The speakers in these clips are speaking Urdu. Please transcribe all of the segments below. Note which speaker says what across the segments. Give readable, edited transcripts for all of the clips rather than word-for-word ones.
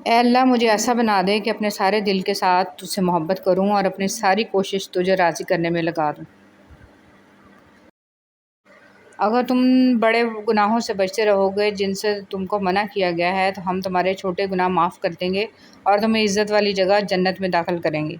Speaker 1: اے اللہ مجھے ایسا بنا دے کہ اپنے سارے دل کے ساتھ تجھ سے محبت کروں اور اپنی ساری کوشش تجھے راضی کرنے میں لگا دوں۔ اگر تم بڑے گناہوں سے بچتے رہو گے جن سے تم کو منع کیا گیا ہے تو ہم تمہارے چھوٹے گناہ معاف کر دیں گے اور تمہیں عزت والی جگہ جنت میں داخل کریں گے۔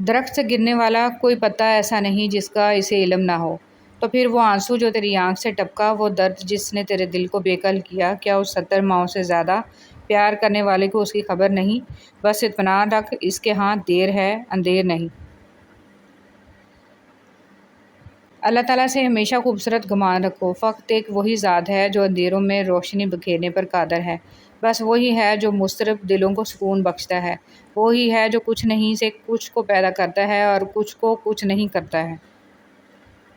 Speaker 1: درخت سے گرنے والا کوئی پتا ایسا نہیں جس کا اسے علم نہ ہو، تو پھر وہ آنسو جو تیری آنکھ سے ٹپکا، وہ درد جس نے تیرے دل کو بے کل کیا، کیا اس 70 ماؤں سے زیادہ پیار کرنے والے کو اس کی خبر نہیں؟ بس اطمینان رکھ، اس کے ہاں دیر ہے، اندیر نہیں۔ اللہ تعالیٰ سے ہمیشہ خوبصورت گمان رکھو، فقط ایک وہی ذات ہے جو اندھیروں میں روشنی بکھیرنے پر قادر ہے، بس وہی ہے جو مضطرب دلوں کو سکون بخشتا ہے، وہی ہے جو کچھ نہیں سے کچھ کو پیدا کرتا ہے اور کچھ کو کچھ نہیں کرتا ہے۔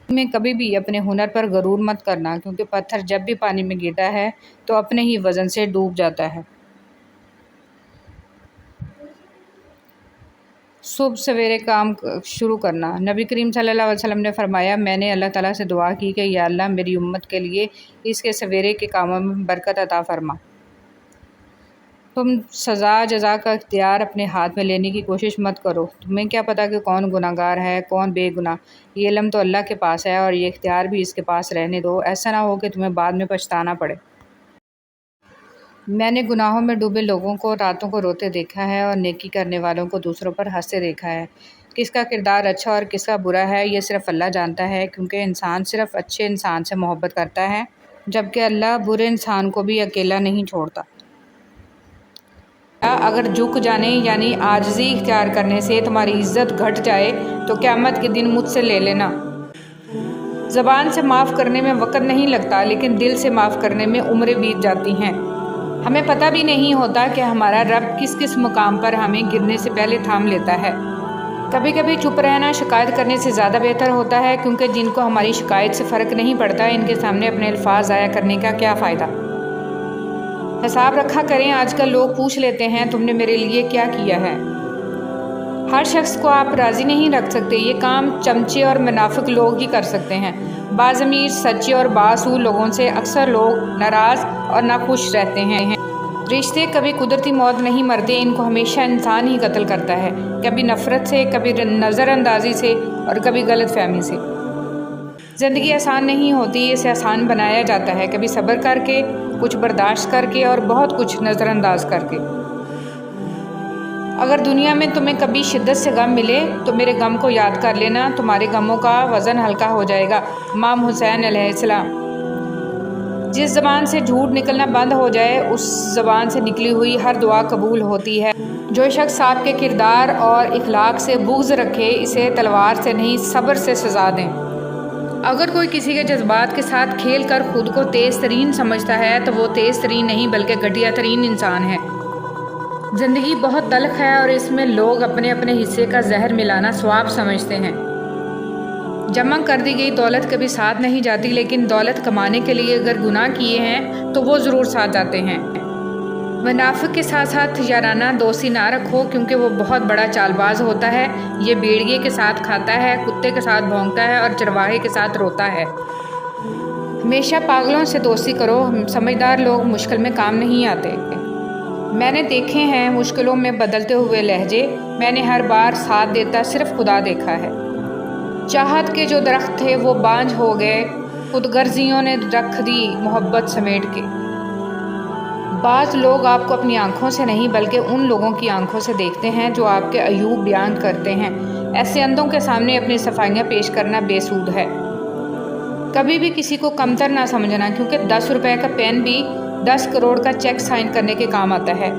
Speaker 1: میں کبھی بھی اپنے ہنر پر غرور مت کرنا، کیونکہ پتھر جب بھی پانی میں گرتا ہے تو اپنے ہی وزن سے ڈوب جاتا ہے۔ صبح سویرے کام شروع کرنا۔ نبی کریم صلی اللہ علیہ وسلم نے فرمایا، میں نے اللہ تعالیٰ سے دعا کی کہ یا اللہ میری امت کے لیے اس کے سویرے کے کاموں میں برکت عطا فرما۔ تم سزا جزا کا اختیار اپنے ہاتھ میں لینے کی کوشش مت کرو، تمہیں کیا پتہ کہ کون گناہ گار ہے کون بے گناہ، یہ علم تو اللہ کے پاس ہے اور یہ اختیار بھی اس کے پاس رہنے دو، ایسا نہ ہو کہ تمہیں بعد میں پچھتانا پڑے۔ میں نے گناہوں میں ڈوبے لوگوں کو راتوں کو روتے دیکھا ہے اور نیکی کرنے والوں کو دوسروں پر ہنستے دیکھا ہے۔ کس کا کردار اچھا اور کس کا برا ہے یہ صرف اللہ جانتا ہے، کیونکہ انسان صرف اچھے انسان سے محبت کرتا ہے، جبکہ اللہ برے انسان کو بھی اکیلا نہیں چھوڑتا۔ اگر جھک جانے یعنی عاجزی اختیار کرنے سے تمہاری عزت گھٹ جائے تو قیامت کے دن مجھ سے لے لینا۔ زبان سے معاف کرنے میں وقت نہیں لگتا، لیکن دل سے معاف کرنے میں عمریں بیت جاتی ہیں۔ ہمیں پتہ بھی نہیں ہوتا کہ ہمارا رب کس کس مقام پر ہمیں گرنے سے پہلے تھام لیتا ہے۔ کبھی کبھی چپ رہنا شکایت کرنے سے زیادہ بہتر ہوتا ہے، کیونکہ جن کو ہماری شکایت سے فرق نہیں پڑتا ان کے سامنے اپنے الفاظ ضائع کرنے کا کیا فائدہ۔ حساب رکھا کریں، آج کل لوگ پوچھ لیتے ہیں تم نے میرے لیے کیا کیا ہے۔ ہر شخص کو آپ راضی نہیں رکھ سکتے، یہ کام چمچے اور منافق لوگ ہی کر سکتے ہیں۔ باضمیر سچے اور بااصول لوگوں سے اکثر لوگ ناراض اور ناخوش رہتے ہیں۔ رشتے کبھی قدرتی موت نہیں مرتے، ان کو ہمیشہ انسان ہی قتل کرتا ہے، کبھی نفرت سے، کبھی نظر اندازی سے اور کبھی غلط فہمی سے۔ زندگی آسان نہیں ہوتی، اسے آسان بنایا جاتا ہے، کبھی صبر کر کے، کچھ برداشت کر کے اور بہت کچھ نظر انداز کر کے۔ اگر دنیا میں تمہیں کبھی شدت سے غم ملے تو میرے غم کو یاد کر لینا، تمہارے غموں کا وزن ہلکا ہو جائے گا۔ امام حسین علیہ السلام۔ جس زبان سے جھوٹ نکلنا بند ہو جائے اس زبان سے نکلی ہوئی ہر دعا قبول ہوتی ہے۔ جو شخص آپ کے کردار اور اخلاق سے بغض رکھے اسے تلوار سے نہیں صبر سے سزا دیں۔ اگر کوئی کسی کے جذبات کے ساتھ کھیل کر خود کو تیز ترین سمجھتا ہے تو وہ تیز ترین نہیں بلکہ گھٹیا ترین انسان ہے۔ زندگی بہت تلخ ہے اور اس میں لوگ اپنے اپنے حصے کا زہر ملانا ثواب سمجھتے ہیں۔ جمع کر دی گئی دولت کبھی ساتھ نہیں جاتی، لیکن دولت کمانے کے لیے اگر گناہ کیے ہیں تو وہ ضرور ساتھ جاتے ہیں۔ منافق کے ساتھ ساتھ یارانہ دوستی نہ رکھو، کیونکہ وہ بہت بڑا چال باز ہوتا ہے، یہ بھیڑیے کے ساتھ کھاتا ہے، کتے کے ساتھ بھونکتا ہے اور چرواہے کے ساتھ روتا ہے۔ ہمیشہ پاگلوں سے دوستی کرو، سمجھدار لوگ مشکل میں کام نہیں آتے۔ میں نے دیکھے ہیں مشکلوں میں بدلتے ہوئے لہجے، میں نے ہر بار ساتھ دیتا صرف خدا دیکھا ہے۔ چاہت کے جو درخت تھے وہ بانجھ ہو گئے، خود غرضیوں نے رکھ دی محبت سمیٹ کے۔ بعض لوگ آپ کو اپنی آنکھوں سے نہیں بلکہ ان لوگوں کی آنکھوں سے دیکھتے ہیں جو آپ کے عیوب بیان کرتے ہیں، ایسے اندھوں کے سامنے اپنی صفائیاں پیش کرنا بے سود ہے۔ کبھی بھی کسی کو کمتر نہ سمجھنا، کیونکہ 10 روپے کا پین بھی 10 کروڑ کا چیک سائن کرنے کے کام آتا ہے۔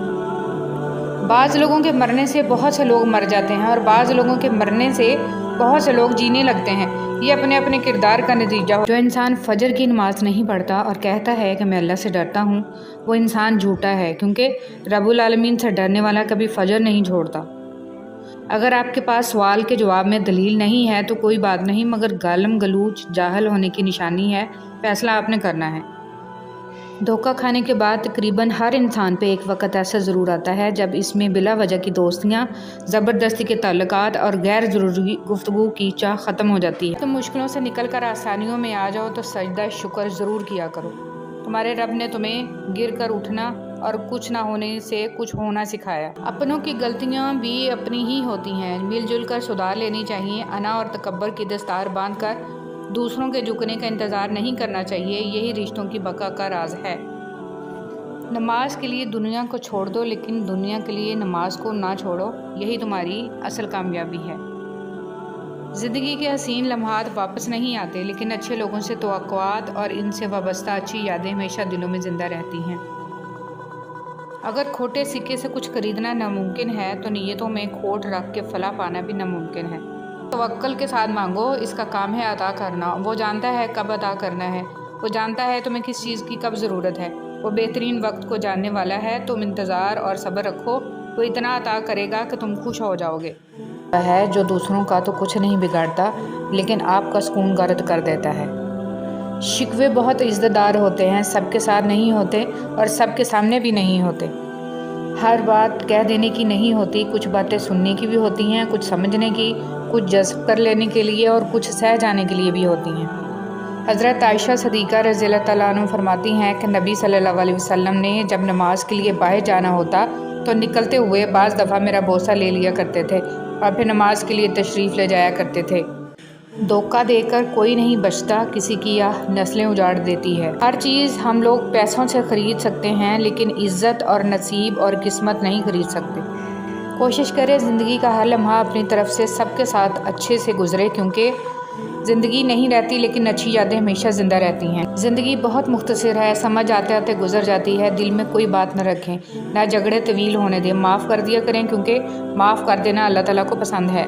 Speaker 1: بعض لوگوں کے مرنے سے بہت سے لوگ مر جاتے ہیں اور بعض لوگوں کے مرنے سے بہت سے لوگ جینے لگتے ہیں، یہ اپنے اپنے کردار کا نتیجہ ہو۔ جو انسان فجر کی نماز نہیں پڑھتا اور کہتا ہے کہ میں اللہ سے ڈرتا ہوں، وہ انسان جھوٹا ہے، کیونکہ رب العالمین سے ڈرنے والا کبھی فجر نہیں چھوڑتا۔ اگر آپ کے پاس سوال کے جواب میں دلیل نہیں ہے تو کوئی بات نہیں، مگر گالم گلوچ جاہل ہونے کی نشانی ہے، فیصلہ آپ نے کرنا ہے۔ دھوکہ کھانے کے بعد تقریباً ہر انسان پہ ایک وقت ایسا ضرور آتا ہے جب اس میں بلا وجہ کی دوستیاں، زبردستی کے تعلقات اور غیر ضروری گفتگو کی چاہ ختم ہو جاتی ہے۔ تم مشکلوں سے نکل کر آسانیوں میں آ جاؤ تو سجدہ شکر ضرور کیا کرو۔ تمہارے رب نے تمہیں گر کر اٹھنا اور کچھ نہ ہونے سے کچھ ہونا سکھایا۔ اپنوں کی غلطیاں بھی اپنی ہی ہوتی ہیں، مل جل کر سدھار لینی چاہیے۔ انا اور تکبر کی دستار باندھ کر دوسروں کے جھکنے کا انتظار نہیں کرنا چاہیے، یہی رشتوں کی بقا کا راز ہے۔ نماز کے لیے دنیا کو چھوڑ دو لیکن دنیا کے لیے نماز کو نہ چھوڑو، یہی تمہاری اصل کامیابی ہے۔ زندگی کے حسین لمحات واپس نہیں آتے، لیکن اچھے لوگوں سے توقعات اور ان سے وابستہ اچھی یادیں ہمیشہ دلوں میں زندہ رہتی ہیں۔ اگر کھوٹے سکے سے کچھ خریدنا ناممکن ہے تو نیتوں میں کھوٹ رکھ کے فلاح پانا بھی ناممکن ہے۔ توکل کے ساتھ مانگو، اس کا کام ہے عطا کرنا۔ وہ جانتا ہے کب عطا کرنا ہے، وہ جانتا ہے تمہیں کس چیز کی کب ضرورت ہے، وہ بہترین وقت کو جاننے والا ہے۔ تم انتظار اور صبر رکھو، وہ اتنا عطا کرے گا کہ تم خوش ہو جاؤ گے۔ وہ ہے جو دوسروں کا تو کچھ نہیں بگاڑتا لیکن آپ کا سکون غارت کر دیتا ہے۔ شکوے بہت عزت دار ہوتے ہیں، سب کے ساتھ نہیں ہوتے اور سب کے سامنے بھی نہیں ہوتے۔ ہر بات کہہ دینے کی نہیں ہوتی، کچھ باتیں سننے کی بھی ہوتی ہیں، کچھ سمجھنے کی، کچھ جذب کر لینے کے لیے اور کچھ سہ جانے کے لیے بھی ہوتی ہیں۔ حضرت عائشہ صدیقہ رضی اللہ تعالیٰ عنہ فرماتی ہیں کہ نبی صلی اللہ علیہ وسلم نے جب نماز کے لیے باہر جانا ہوتا تو نکلتے ہوئے بعض دفعہ میرا بوسہ لے لیا کرتے تھے اور پھر نماز کے لیے تشریف لے جایا کرتے تھے۔ دھوکہ دے کر کوئی نہیں بچتا، کسی کی نسلیں اجاڑ دیتی ہے۔ ہر چیز ہم لوگ پیسوں سے خرید سکتے ہیں لیکن عزت اور نصیب اور قسمت نہیں خرید سکتے۔ کوشش کریں زندگی کا ہر لمحہ اپنی طرف سے سب کے ساتھ اچھے سے گزرے، کیونکہ زندگی نہیں رہتی لیکن اچھی یادیں ہمیشہ زندہ رہتی ہیں۔ زندگی بہت مختصر ہے، سمجھ آتے آتے گزر جاتی ہے۔ دل میں کوئی بات نہ رکھیں، نہ جھگڑے طویل ہونے دیں، معاف کر دیا کریں کیونکہ معاف کر دینا اللہ تعالیٰ کو پسند ہے۔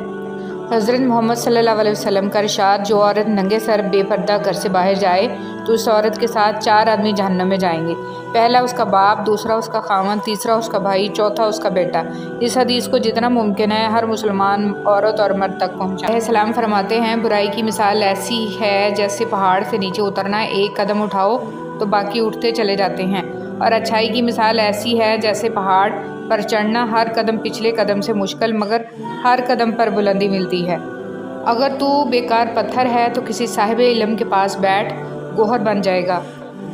Speaker 1: حضرت محمد صلی اللہ علیہ وسلم کا ارشاد، جو عورت ننگے سر بے پردہ گھر سے باہر جائے تو اس عورت کے ساتھ 4 آدمی جہنم میں جائیں گے، پہلا اس کا باپ، دوسرا اس کا خاوند، تیسرا اس کا بھائی، چوتھا اس کا بیٹا۔ اس حدیث کو جتنا ممکن ہے ہر مسلمان عورت اور مرد تک پہنچائیں۔ علیہ السلام فرماتے ہیں، برائی کی مثال ایسی ہے جیسے پہاڑ سے نیچے اترنا، ایک قدم اٹھاؤ تو باقی اٹھتے چلے جاتے ہیں، اور اچھائی کی مثال ایسی ہے جیسے پہاڑ پر چڑھنا، ہر قدم پچھلے قدم سے مشکل مگر ہر قدم پر بلندی ملتی ہے۔ اگر تو بیکار پتھر ہے تو کسی صاحب علم کے پاس بیٹھ، گوہر بن جائے گا۔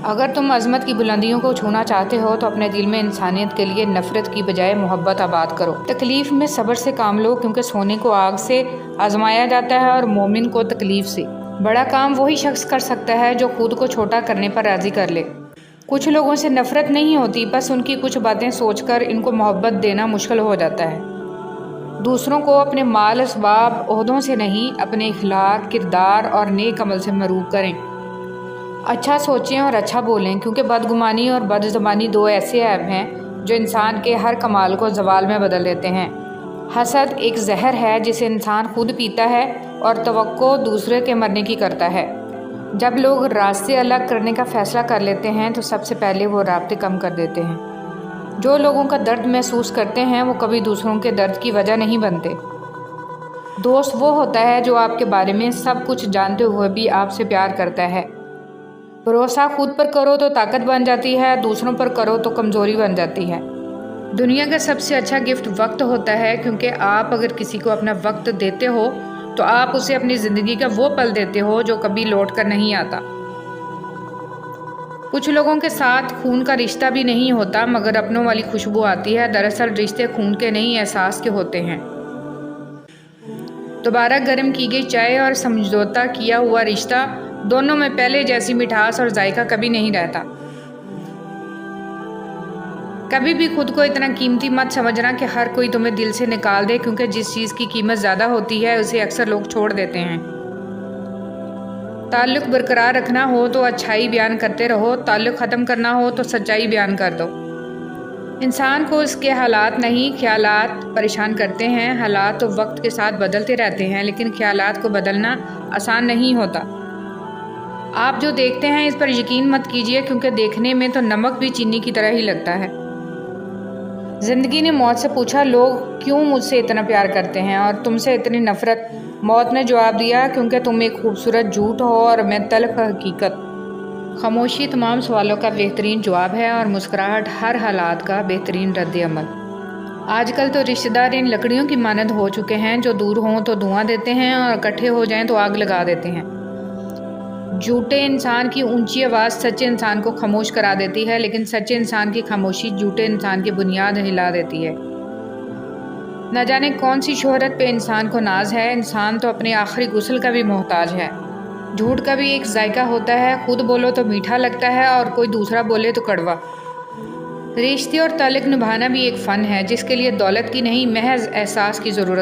Speaker 1: اگر تم عظمت کی بلندیوں کو چھونا چاہتے ہو تو اپنے دل میں انسانیت کے لیے نفرت کی بجائے محبت آباد کرو۔ تکلیف میں صبر سے کام لو، کیونکہ سونے کو آگ سے آزمایا جاتا ہے اور مومن کو تکلیف سے۔ بڑا کام وہی شخص کر سکتا ہے جو خود کو چھوٹا کرنے پر راضی کر لے۔ کچھ لوگوں سے نفرت نہیں ہوتی، بس ان کی کچھ باتیں سوچ کر ان کو محبت دینا مشکل ہو جاتا ہے۔ دوسروں کو اپنے مال، اسباب، عہدوں سے نہیں، اپنے اخلاق، کردار اور نیک عمل سے مروب کریں۔ اچھا سوچیں اور اچھا بولیں، کیونکہ بدگمانی اور بد زبانی 2 ایسے عیب ہیں جو انسان کے ہر کمال کو زوال میں بدل دیتے ہیں۔ حسد ایک زہر ہے جسے انسان خود پیتا ہے اور توقع دوسرے کے مرنے کی کرتا ہے۔ جب لوگ راستے الگ کرنے کا فیصلہ کر لیتے ہیں تو سب سے پہلے وہ رابطے کم کر دیتے ہیں۔ جو لوگوں کا درد محسوس کرتے ہیں وہ کبھی دوسروں کے درد کی وجہ نہیں بنتے۔ دوست وہ ہوتا ہے جو آپ کے بارے میں سب کچھ جانتے ہوئے بھی آپ سے پیار کرتا ہے۔ بھروسہ خود پر کرو تو طاقت بن جاتی ہے، دوسروں پر کرو تو کمزوری بن جاتی ہے۔ دنیا کا سب سے اچھا گفٹ وقت ہوتا ہے، کیونکہ آپ اگر کسی کو اپنا وقت دیتے ہو تو آپ اسے اپنی زندگی کا وہ پل دیتے ہو جو کبھی لوٹ کر نہیں آتا۔ کچھ لوگوں کے ساتھ خون کا رشتہ بھی نہیں ہوتا مگر اپنوں والی خوشبو آتی ہے، دراصل رشتے خون کے نہیں احساس کے ہوتے ہیں۔ دوبارہ گرم کی گئی چائے اور سمجھوتہ کیا ہوا رشتہ، دونوں میں پہلے جیسی مٹھاس اور ذائقہ کبھی نہیں رہتا۔ کبھی بھی خود کو اتنا قیمتی مت سمجھنا کہ ہر کوئی تمہیں دل سے نکال دے، کیونکہ جس چیز کی قیمت زیادہ ہوتی ہے اسے اکثر لوگ چھوڑ دیتے ہیں۔ تعلق برقرار رکھنا ہو تو اچھائی بیان کرتے رہو، تعلق ختم کرنا ہو تو سچائی بیان کر دو۔ انسان کو اس کے حالات نہیں خیالات پریشان کرتے ہیں۔ حالات تو وقت کے ساتھ بدلتے رہتے ہیں لیکن خیالات کو بدلنا آسان نہیں ہوتا۔ آپ جو دیکھتے ہیں اس پر یقین مت کیجیے، کیونکہ دیکھنے میں تو نمک بھی چینی کی طرح ہی لگتا ہے۔ زندگی نے موت سے پوچھا، لوگ کیوں مجھ سے اتنا پیار کرتے ہیں اور تم سے اتنی نفرت؟ موت نے جواب دیا، کیونکہ تم ایک خوبصورت جھوٹ ہو اور میں تلخ حقیقت۔ خاموشی تمام سوالوں کا بہترین جواب ہے اور مسکراہٹ ہر حالات کا بہترین رد عمل۔ آج کل تو رشتہ دار ان لکڑیوں کی مانند ہو چکے ہیں جو دور ہوں تو دھواں دیتے ہیں اور اکٹھے ہو جائیں تو آگ لگا دیتے ہیں۔ جھوٹے انسان کی اونچی آواز سچے انسان کو خاموش کرا دیتی ہے، لیکن سچے انسان کی خاموشی جھوٹے انسان کی بنیاد ہلا دیتی ہے۔ نہ جانے کون سی شہرت پہ انسان کو ناز ہے، انسان تو اپنے آخری غسل کا بھی محتاج ہے۔ جھوٹ کا بھی ایک ذائقہ ہوتا ہے، خود بولو تو میٹھا لگتا ہے اور کوئی دوسرا بولے تو کڑوا۔ رشتے اور تعلق نبھانا بھی ایک فن ہے، جس کے لیے دولت کی نہیں، محض احساس کی ضرورت